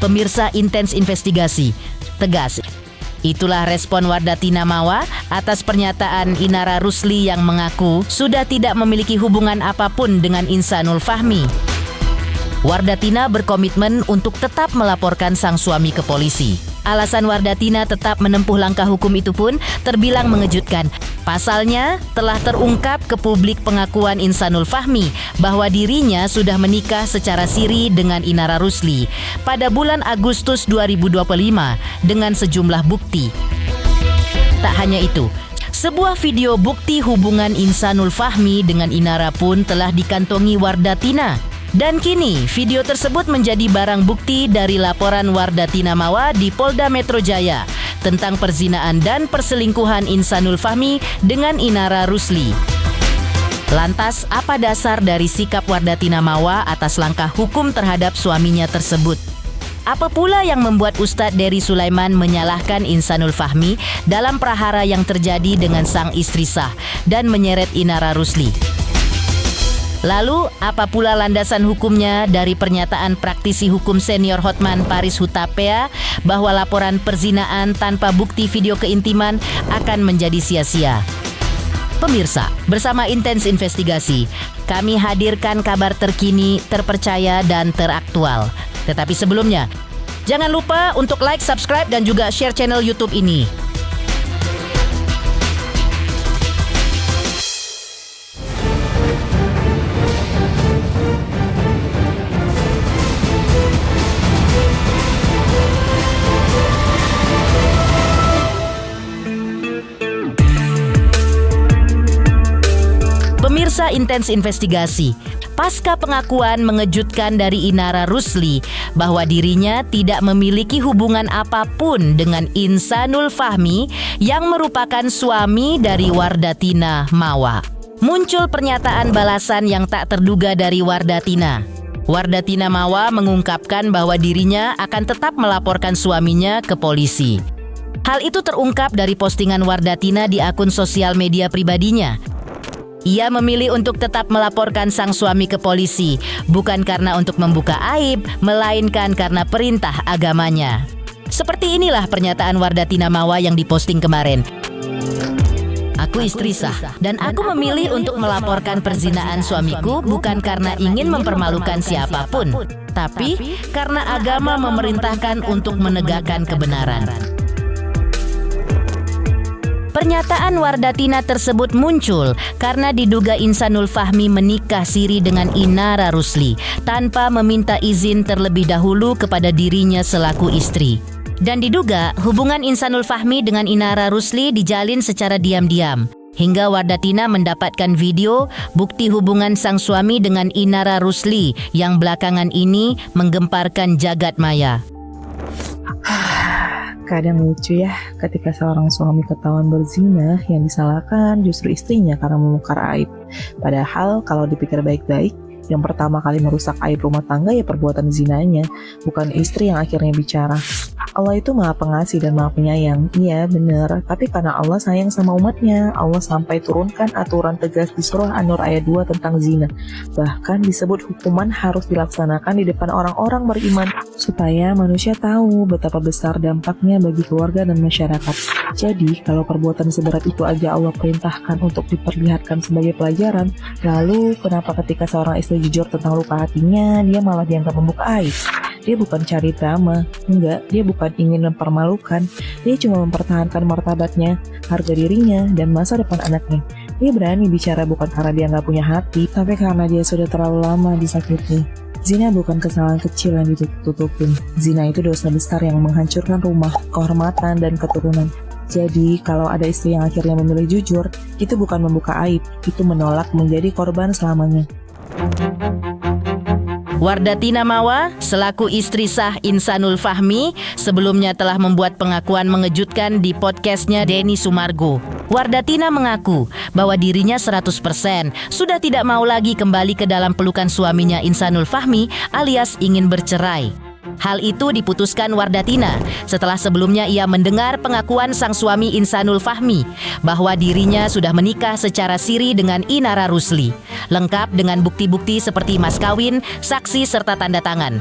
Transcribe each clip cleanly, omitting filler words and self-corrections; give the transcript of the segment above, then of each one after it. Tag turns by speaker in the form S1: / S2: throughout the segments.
S1: Pemirsa Intens Investigasi, tegas. Itulah respon Wardatina Mawa atas pernyataan Inara Rusli yang mengaku sudah tidak memiliki hubungan apapun dengan Insanul Fahmi. Wardatina berkomitmen untuk tetap melaporkan sang suami ke polisi. Alasan Wardatina tetap menempuh langkah hukum itu pun terbilang mengejutkan. Pasalnya, telah terungkap ke publik pengakuan Insanul Fahmi bahwa dirinya sudah menikah secara siri dengan Inara Rusli pada bulan Agustus 2025 dengan sejumlah bukti. Tak hanya itu, sebuah video bukti hubungan Insanul Fahmi dengan Inara pun telah dikantongi Wardatina. Dan kini video tersebut menjadi barang bukti dari laporan Wardatina Mawa di Polda Metro Jaya tentang perzinaan dan perselingkuhan Insanul Fahmi dengan Inara Rusli. Lantas, apa dasar dari sikap Wardatina Mawa atas langkah hukum terhadap suaminya tersebut? Apa pula yang membuat Ustadz Dery Sulaiman menyalahkan Insanul Fahmi dalam prahara yang terjadi dengan sang istri sah dan menyeret Inara Rusli? Lalu, apa pula landasan hukumnya dari pernyataan praktisi hukum senior Hotman Paris Hutapea bahwa laporan perzinaan tanpa bukti video keintiman akan menjadi sia-sia? Pemirsa, bersama Intens Investigasi, kami hadirkan kabar terkini, terpercaya, dan teraktual. Tetapi sebelumnya, jangan lupa untuk like, subscribe, dan juga share channel YouTube ini. Pemirsa Intens Investigasi, pasca pengakuan mengejutkan dari Inara Rusli bahwa dirinya tidak memiliki hubungan apapun dengan Insanul Fahmi yang merupakan suami dari Wardatina Mawa. Muncul pernyataan balasan yang tak terduga dari Wardatina. Wardatina Mawa mengungkapkan bahwa dirinya akan tetap melaporkan suaminya ke polisi. Hal itu terungkap dari postingan Wardatina di akun sosial media pribadinya. Ia memilih untuk tetap melaporkan sang suami ke polisi, bukan karena untuk membuka aib, melainkan karena perintah agamanya. Seperti inilah pernyataan Wardatina Mawa yang diposting kemarin. Aku istri sah, dan aku memilih untuk melaporkan perzinaan suamiku bukan karena ingin mempermalukan siapapun, tapi karena agama memerintahkan untuk menegakkan kebenaran. Pernyataan Wardatina tersebut muncul karena diduga Insanul Fahmi menikah siri dengan Inara Rusli tanpa meminta izin terlebih dahulu kepada dirinya selaku istri. Dan diduga hubungan Insanul Fahmi dengan Inara Rusli dijalin secara diam-diam. Hingga Wardatina mendapatkan video bukti hubungan sang suami dengan Inara Rusli yang belakangan ini menggemparkan jagat maya.
S2: Kadang lucu ya, ketika seorang suami ketahuan berzina, yang disalahkan justru istrinya karena membongkar aib. Padahal kalau dipikir baik-baik, yang pertama kali merusak aib rumah tangga ya perbuatan zinanya, bukan istri yang akhirnya bicara. Allah itu maha pengasih dan maha penyayang, iya bener, tapi karena Allah sayang sama umatnya, Allah sampai turunkan aturan tegas di surah An-Nur ayat 2 tentang zina. Bahkan disebut hukuman harus dilaksanakan di depan orang-orang beriman, supaya manusia tahu betapa besar dampaknya bagi keluarga dan masyarakat. Jadi, kalau perbuatan seberat itu aja Allah perintahkan untuk diperlihatkan sebagai pelajaran, lalu kenapa ketika seorang istri jujur tentang luka hatinya, dia malah dianggap membuka aib? Dia bukan cari drama, enggak, dia bukan ingin mempermalukan, dia cuma mempertahankan martabatnya, harga dirinya, dan masa depan anaknya. Dia berani bicara bukan karena dia nggak punya hati, tapi karena dia sudah terlalu lama disakiti. Zina bukan kesalahan kecil yang ditutup-tutupin. Zina itu dosa besar yang menghancurkan rumah, kehormatan, dan keturunan. Jadi, kalau ada istri yang akhirnya memilih jujur, itu bukan membuka aib, itu menolak menjadi korban selamanya.
S1: Wardatina Mawa, selaku istri sah Insanul Fahmi, sebelumnya telah membuat pengakuan mengejutkan di podcastnya Denny Sumargo. Wardatina mengaku bahwa dirinya 100% sudah tidak mau lagi kembali ke dalam pelukan suaminya Insanul Fahmi alias ingin bercerai. Hal itu diputuskan Wardatina setelah sebelumnya ia mendengar pengakuan sang suami Insanul Fahmi bahwa dirinya sudah menikah secara siri dengan Inara Rusli, lengkap dengan bukti-bukti seperti mas kawin, saksi serta tanda tangan.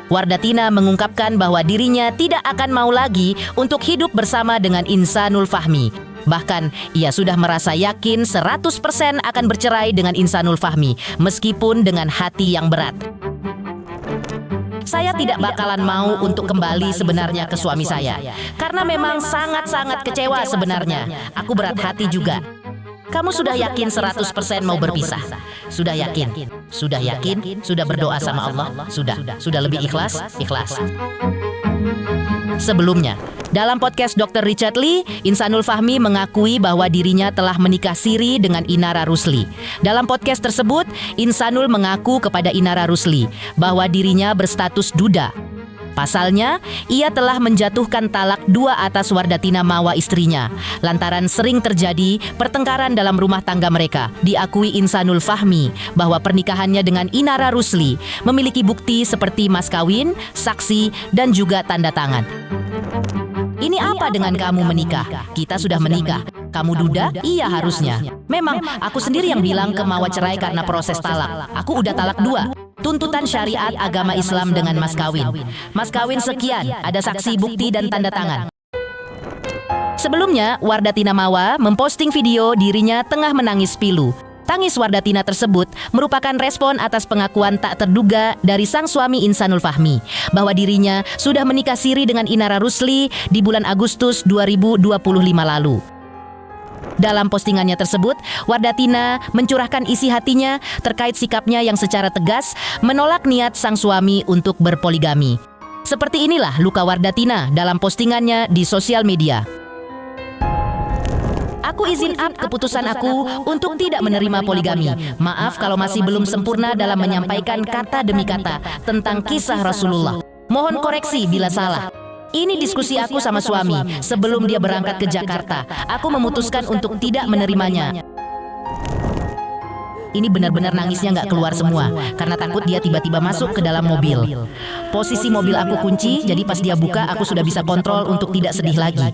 S1: Wardatina mengungkapkan bahwa dirinya tidak akan mau lagi untuk hidup bersama dengan Insanul Fahmi. Bahkan, ia sudah merasa yakin 100% akan bercerai dengan Insanul Fahmi, meskipun dengan hati yang berat. Saya tidak bakalan mau untuk kembali sebenarnya ke suami saya, karena memang sangat-sangat kecewa sebenarnya. Aku berat hati juga. Kamu sudah yakin 100% mau berpisah? Sudah yakin? Sudah yakin? Sudah berdoa sama Allah? Sudah lebih ikhlas? Ikhlas. Sebelumnya, dalam podcast Dr. Richard Lee, Insanul Fahmi mengakui bahwa dirinya telah menikah siri dengan Inara Rusli. Dalam podcast tersebut, Insanul mengaku kepada Inara Rusli bahwa dirinya berstatus duda. Pasalnya, ia telah menjatuhkan talak 2 atas Wardatina Mawa istrinya, lantaran sering terjadi pertengkaran dalam rumah tangga mereka. Diakui Insanul Fahmi bahwa pernikahannya dengan Inara Rusli memiliki bukti seperti mas kawin, saksi, dan juga tanda tangan. Ini apa dengan kamu menikah? Kita sudah menikah. Kamu duda? Iya harusnya. Memang, aku sendiri yang bilang ke Mawa cerai karena proses talak. Aku udah talak 2. Tuntutan syariat agama Islam dengan mas kawin. Mas kawin sekian, ada saksi, bukti, dan tanda tangan. Sebelumnya, Wardatina Mawa memposting video dirinya tengah menangis pilu. Tangis Wardatina tersebut merupakan respon atas pengakuan tak terduga dari sang suami Insanul Fahmi bahwa dirinya sudah menikah siri dengan Inara Rusli di bulan Agustus 2025 lalu. Dalam postingannya tersebut, Wardatina mencurahkan isi hatinya terkait sikapnya yang secara tegas menolak niat sang suami untuk berpoligami. Seperti inilah luka Wardatina dalam postingannya di sosial media. Aku izin up keputusan aku untuk tidak menerima poligami. Maaf kalau masih belum sempurna dalam menyampaikan kata demi kata tentang kisah Rasulullah. Mohon koreksi bila salah. Ini diskusi aku sama suami sebelum dia berangkat ke Jakarta. Aku memutuskan untuk tidak menerimanya. Ini benar-benar nangisnya nggak keluar semua karena takut dia tiba-tiba masuk ke dalam mobil. Posisi mobil aku kunci, jadi pas dia buka aku sudah bisa kontrol untuk tidak sedih lagi.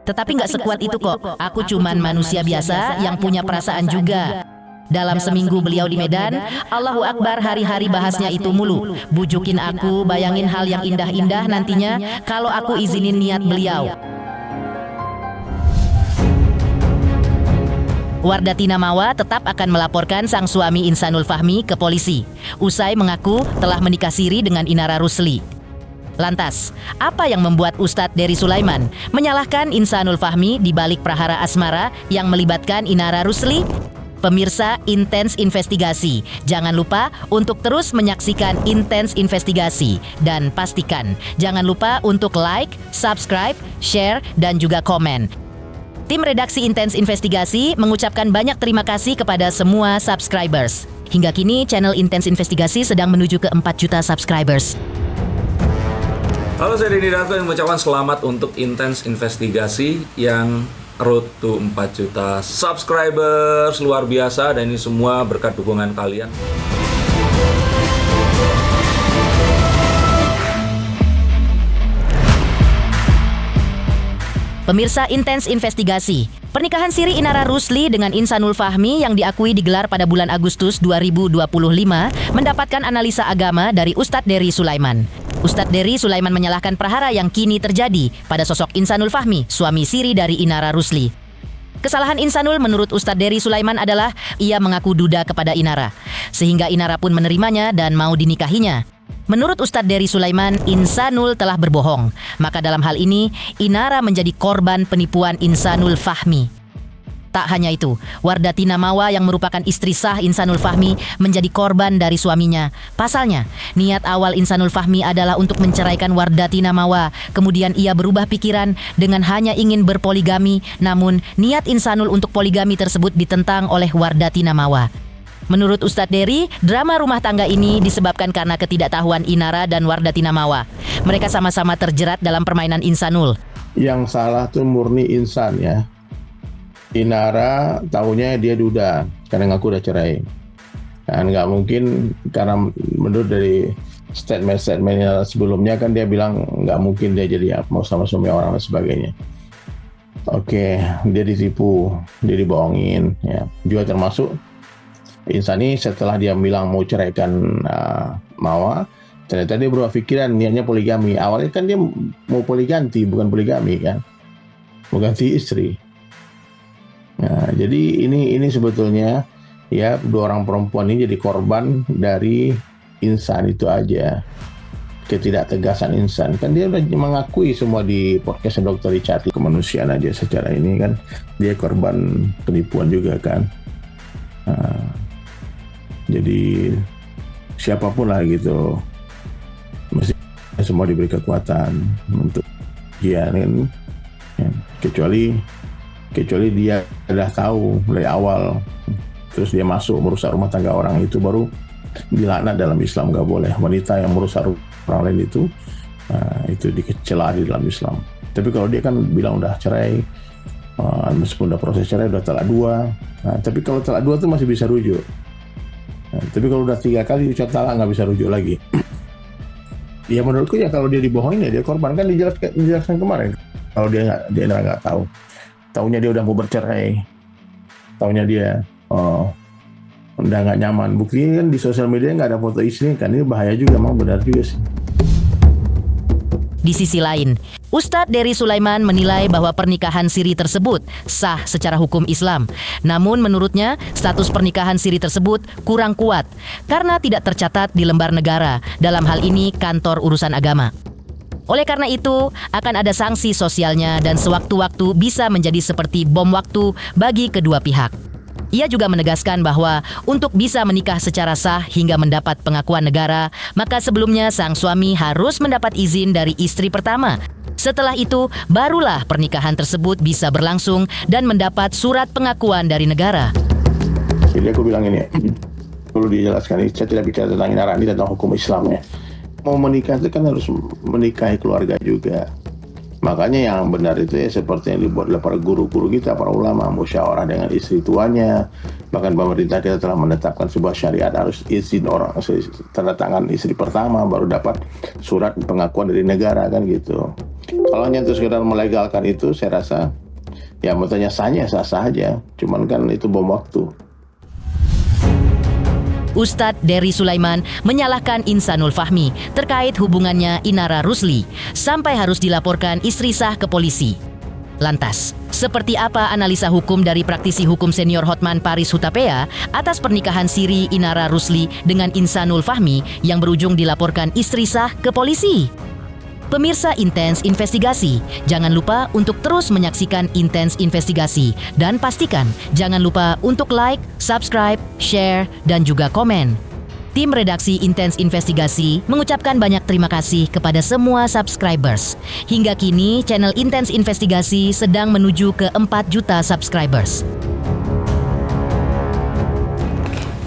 S1: Tetapi nggak sekuat itu kok. Aku cuman manusia biasa yang punya perasaan juga. Dalam seminggu beliau di Medan, Allahu Akbar, hari-hari bahasnya itu mulu. Bujukin aku, bayangin hal yang indah-indah nantinya kalau aku izinin niat beliau. Wardatina Mawa tetap akan melaporkan sang suami Insanul Fahmi ke polisi. Usai mengaku telah menikah siri dengan Inara Rusli. Lantas, apa yang membuat Ustadz Dery Sulaiman menyalahkan Insanul Fahmi di balik prahara asmara yang melibatkan Inara Rusli? Pemirsa Intens Investigasi, jangan lupa untuk terus menyaksikan Intens Investigasi. Dan pastikan, jangan lupa untuk like, subscribe, share, dan juga komen. Tim redaksi Intens Investigasi mengucapkan banyak terima kasih kepada semua subscribers. Hingga kini, channel Intens Investigasi sedang menuju ke 4 juta subscribers.
S3: Halo, saya Denny Darto yang mengucapkan selamat untuk Intens Investigasi yang road to 4 juta subscribers, luar biasa, dan ini semua berkat dukungan kalian.
S1: Pemirsa Intens Investigasi, pernikahan siri Inara Rusli dengan Insanul Fahmi yang diakui digelar pada bulan Agustus 2025 mendapatkan analisa agama dari Ustadz Dery Sulaiman. Ustadz Dery Sulaiman menyalahkan prahara yang kini terjadi pada sosok Insanul Fahmi, suami siri dari Inara Rusli. Kesalahan Insanul menurut Ustadz Dery Sulaiman adalah ia mengaku duda kepada Inara, sehingga Inara pun menerimanya dan mau dinikahinya. Menurut Ustadz Dery Sulaiman, Insanul telah berbohong. Maka dalam hal ini, Inara menjadi korban penipuan Insanul Fahmi. Tak hanya itu, Wardatina Mawa yang merupakan istri sah Insanul Fahmi menjadi korban dari suaminya. Pasalnya, niat awal Insanul Fahmi adalah untuk menceraikan Wardatina Mawa. Kemudian ia berubah pikiran dengan hanya ingin berpoligami, namun niat Insanul untuk poligami tersebut ditentang oleh Wardatina Mawa. Menurut Ustadz Dery, drama rumah tangga ini disebabkan karena ketidaktahuan Inara dan Wardatina Mawa. Mereka sama-sama terjerat dalam permainan Insanul.
S4: Yang salah tuh murni Insan ya. Inara tahunya dia duda karena ngaku udah cerai. Dan nggak mungkin, karena menurut dari statement sebelumnya kan dia bilang nggak mungkin dia jadi mau sama suami orang dan sebagainya. Oke, dia ditipu, dia dibohongin ya. Juga termasuk Insani setelah dia bilang mau ceraikan Mawa, Ternyata dia berubah pikiran, niatnya poligami. Awalnya kan dia mau poliganti, bukan poligami kan, mau ganti istri. Nah, jadi ini sebetulnya ya, 2 orang perempuan ini jadi korban dari insan itu aja, ketidaktegasan insan. Kan dia udah mengakui semua di podcast Dr. Richard, kemanusiaan aja secara ini kan, dia korban penipuan juga kan. Nah, jadi siapapun lah gitu, mesti semua diberi kekuatan untuk dia kan, ya, kecuali dia udah tahu dari awal, terus dia masuk merusak rumah tangga orang, itu baru dilaknat dalam Islam. Nggak boleh wanita yang merusak orang lain itu dicela di dalam Islam. Tapi kalau dia kan bilang udah cerai, meskipun udah proses cerai, udah talak 2, tapi kalau talak 2 tuh masih bisa rujuk. Tapi kalau udah 3 kali ucap talak nggak bisa rujuk lagi. Ya menurutku ya, kalau dia dibohongin ya dia korban, kan dijelaskan kemarin. Kalau dia nggak tahu, taunya dia udah mau bercerai, taunya dia udah nggak nyaman. Buktinya kan di sosial media nggak ada foto istri kan, ini bahaya juga, emang benar juga sih.
S1: Di sisi lain, Ustadz Dery Sulaiman menilai bahwa pernikahan siri tersebut sah secara hukum Islam. Namun menurutnya, status pernikahan siri tersebut kurang kuat karena tidak tercatat di lembar negara, dalam hal ini kantor urusan agama. Oleh karena itu, akan ada sanksi sosialnya dan sewaktu-waktu bisa menjadi seperti bom waktu bagi kedua pihak. Ia juga menegaskan bahwa untuk bisa menikah secara sah hingga mendapat pengakuan negara, maka sebelumnya sang suami harus mendapat izin dari istri pertama. Setelah itu, barulah pernikahan tersebut bisa berlangsung dan mendapat surat pengakuan dari negara.
S4: Jadi aku bilang ini, perlu dijelaskan, saya tidak bicara tentang inara, ini tentang hukum Islam ya. Mau menikah itu kan harus menikahi keluarga juga. Makanya yang benar itu ya seperti yang dibuat oleh para guru-guru kita, para ulama, musyawarah dengan istri tuanya. Bahkan pemerintah kita telah menetapkan sebuah syariat, harus izin orang, tanda tangan istri pertama baru dapat surat pengakuan dari negara kan gitu. Kalau hanya untuk sekedar melegalkan itu, saya rasa ya menurutnya sah-sah aja, cuman kan itu bom waktu.
S1: Ustadz Dery Sulaiman menyalahkan Insanul Fahmi terkait hubungannya Inara Rusli sampai harus dilaporkan istri sah ke polisi. Lantas, seperti apa analisa hukum dari praktisi hukum senior Hotman Paris Hutapea atas pernikahan siri Inara Rusli dengan Insanul Fahmi yang berujung dilaporkan istri sah ke polisi? Pemirsa Intens Investigasi, jangan lupa untuk terus menyaksikan Intens Investigasi dan pastikan jangan lupa untuk like, subscribe, share, dan juga komen. Tim redaksi Intens Investigasi mengucapkan banyak terima kasih kepada semua subscribers. Hingga kini, channel Intens Investigasi sedang menuju ke 4 juta subscribers.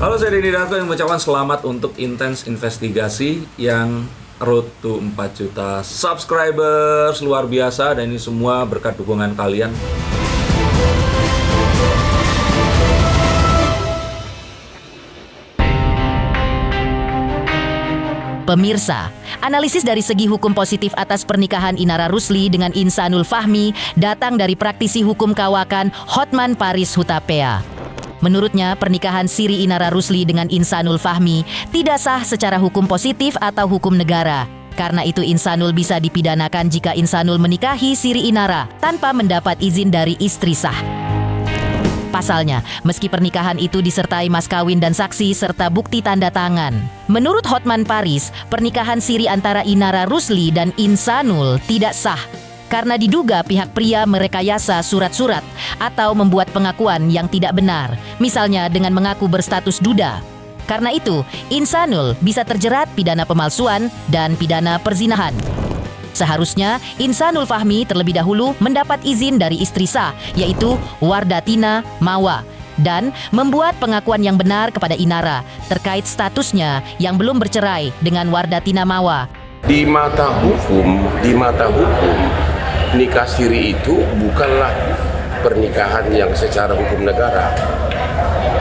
S3: Halo, saya Denny Darto yang mengucapkan selamat untuk Intens Investigasi yang road to 4 juta subscribers, luar biasa, dan ini semua berkat dukungan kalian.
S1: Pemirsa, analisis dari segi hukum positif atas pernikahan Inara Rusli dengan Insanul Fahmi datang dari praktisi hukum kawakan Hotman Paris Hutapea. Menurutnya, pernikahan siri Inara Rusli dengan Insanul Fahmi tidak sah secara hukum positif atau hukum negara. Karena itu Insanul bisa dipidanakan jika Insanul menikahi siri Inara tanpa mendapat izin dari istri sah. Pasalnya, meski pernikahan itu disertai mas kawin dan saksi serta bukti tanda tangan. Menurut Hotman Paris, pernikahan siri antara Inara Rusli dan Insanul tidak sah karena diduga pihak pria merekayasa surat-surat atau membuat pengakuan yang tidak benar, misalnya dengan mengaku berstatus duda. Karena itu, Insanul bisa terjerat pidana pemalsuan dan pidana perzinahan. Seharusnya Insanul Fahmi terlebih dahulu mendapat izin dari istri sah, yaitu Wardatina Mawa, dan membuat pengakuan yang benar kepada Inara terkait statusnya yang belum bercerai dengan Wardatina Mawa.
S5: Di mata hukum, nikah siri itu bukanlah pernikahan yang secara hukum negara.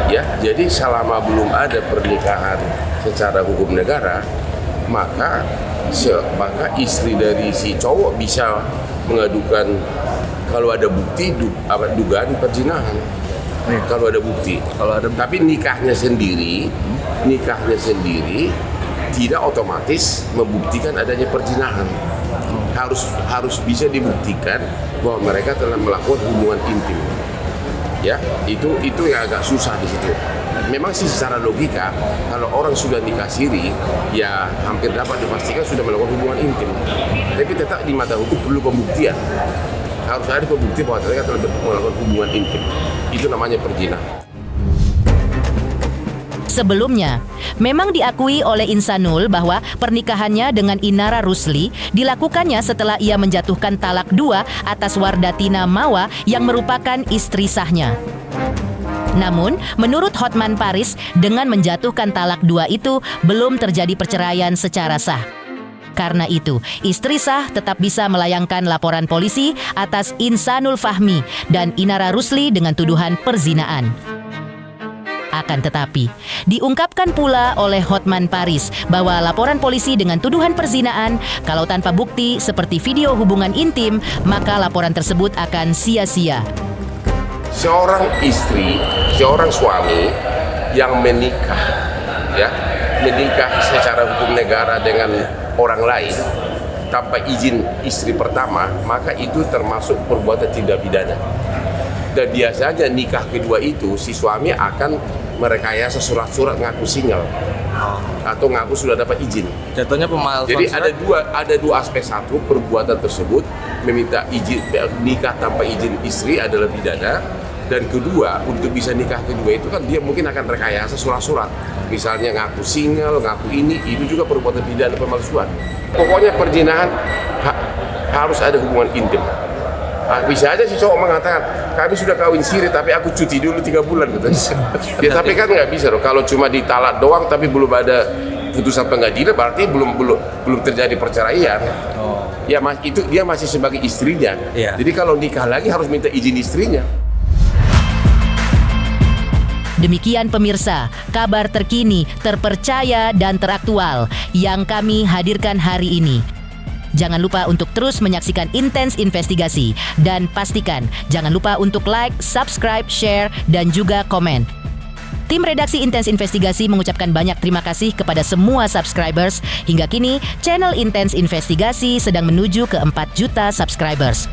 S5: Ya, jadi selama belum ada pernikahan secara hukum negara, maka istri dari si cowok bisa mengadukan kalau ada bukti dugaan perzinahan. Kalau ada bukti. Tapi nikahnya sendiri tidak otomatis membuktikan adanya perzinahan. Harus bisa dibuktikan bahwa mereka telah melakukan hubungan intim. Ya, itu yang agak susah di situ. Memang sih secara logika kalau orang sudah nikah siri, ya hampir dapat dipastikan sudah melakukan hubungan intim. Tapi tetap di mata hukum perlu pembuktian. Harus ada pembuktian bahwa mereka telah melakukan hubungan intim. Itu namanya perzinahan.
S1: Sebelumnya, memang diakui oleh Insanul bahwa pernikahannya dengan Inara Rusli dilakukannya setelah ia menjatuhkan talak 2 atas Wardatina Mawa yang merupakan istri sahnya. Namun, menurut Hotman Paris, dengan menjatuhkan talak 2 itu belum terjadi perceraian secara sah. Karena itu, istri sah tetap bisa melayangkan laporan polisi atas Insanul Fahmi dan Inara Rusli dengan tuduhan perzinaan. Akan tetapi, diungkapkan pula oleh Hotman Paris bahwa laporan polisi dengan tuduhan perzinaan, kalau tanpa bukti seperti video hubungan intim, maka laporan tersebut akan sia-sia.
S5: Seorang istri, seorang suami yang menikah secara hukum negara dengan orang lain tanpa izin istri pertama, maka itu termasuk perbuatan tindak pidana. Dan biasanya nikah kedua itu si suami akan merekayasa surat-surat ngaku single atau ngaku sudah dapat izin.
S3: Jatuhnya pemalsuan.
S5: Jadi ada dua aspek. Satu, perbuatan tersebut meminta izin nikah tanpa izin istri adalah pidana. Dan kedua, untuk bisa nikah kedua itu kan dia mungkin akan rekayasa surat-surat. Misalnya ngaku single, ngaku ini, itu juga perbuatan pidana pemalsuan. Pokoknya perzinahan harus ada hubungan intim. Bisa aja si cowok mengatakan, kami sudah kawin siri tapi aku cuti dulu 3 bulan gitu. Ya tapi kan nggak bisa loh, kalau cuma ditalak doang tapi belum ada putusan pengadilan berarti belum terjadi perceraian. Ya itu dia masih sebagai istrinya. Jadi kalau nikah lagi harus minta izin istrinya.
S1: Demikian pemirsa, kabar terkini, terpercaya dan teraktual yang kami hadirkan hari ini. Jangan lupa untuk terus menyaksikan Intens Investigasi dan pastikan jangan lupa untuk like, subscribe, share dan juga komen. Tim redaksi Intens Investigasi mengucapkan banyak terima kasih kepada semua subscribers. Hingga kini, channel Intens Investigasi sedang menuju ke 4 juta subscribers.